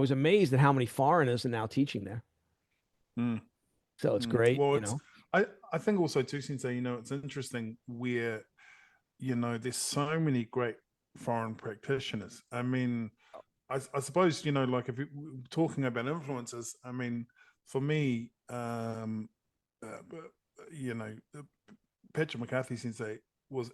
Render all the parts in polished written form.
was amazed at how many foreigners are now teaching there. Mm, So it's mm. great, Well, you it's know. I think also too, Sensei, it's interesting where, there's so many great foreign practitioners. I mean, I suppose, like if you're talking about influences, I mean, for me, you know, Patrick McCarthy Sensei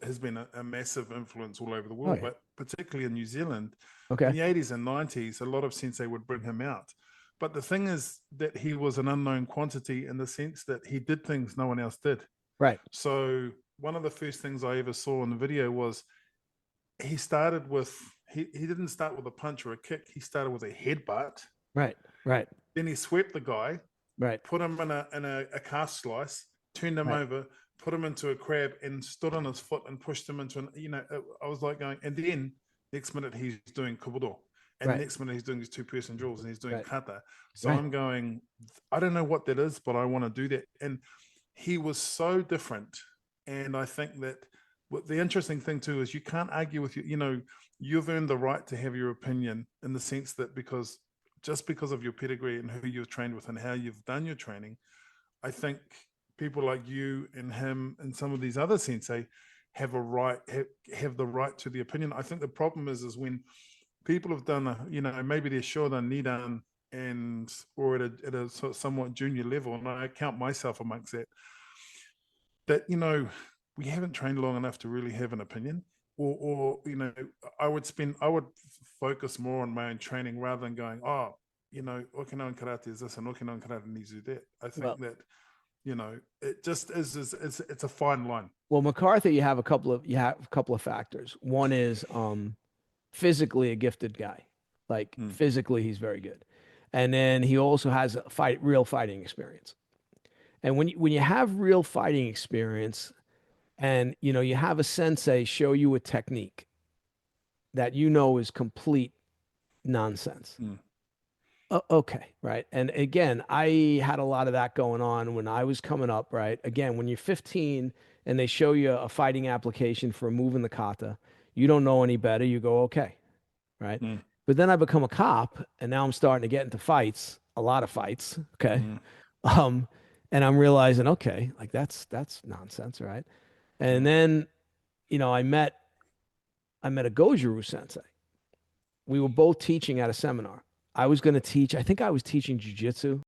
has been a massive influence all over the Oh world, yeah. but particularly in New Zealand, in Okay. the 80s and 90s, a lot of Sensei would bring him out. But the thing is that he was an unknown quantity in the sense that he did things no one else did. Right. So one of the first things I ever saw in the video was he started with he didn't start with a punch or a kick. He started with a headbutt. Right. Right. Then he swept the guy, Right. put him in a calf slice, turned him Right. over, put him into a crab, and stood on his foot and pushed him into I was like going, and then next minute he's doing kubudo, and the Right. next minute he's doing his two-person drills and he's doing Right. kata. So Right. I'm going, I don't know what that is, but I want to do that. And he was so different, and I think that what the interesting thing too is you can't argue with you've earned the right to have your opinion in the sense that because of your pedigree and who you've trained with and how you've done your training, I think people like you and him and some of these other sensei have have the right to the opinion. I think the problem is when people have done maybe they're Shodan Nidan and or at a somewhat junior level, and I count myself amongst that we haven't trained long enough to really have an opinion, or I would focus more on my own training rather than going, oh, Okinawan karate is this and Okinawan karate needs to do that. I think Well, that it just it's a fine line. well, McCarthy, you have a couple of factors. One is physically a gifted guy. Like Mm, physically, he's very good. And then he also has real fighting experience. And when you have real fighting experience, and you have a sensei show you a technique that is complete nonsense. mm, Okay, right. And again, I had a lot of that going on when I was coming up, right? Again, when you're 15 and they show you a fighting application for moving the kata, you don't know any better. You go, okay, right? mm, But then I become a cop and now I'm starting to get into fights, a lot of fights, okay? mm, Um, and I'm realizing, okay, like that's nonsense, right? And mm. then, I met a Goju sensei. We were both teaching at a seminar. I was going to teach, I think I was teaching jujitsu.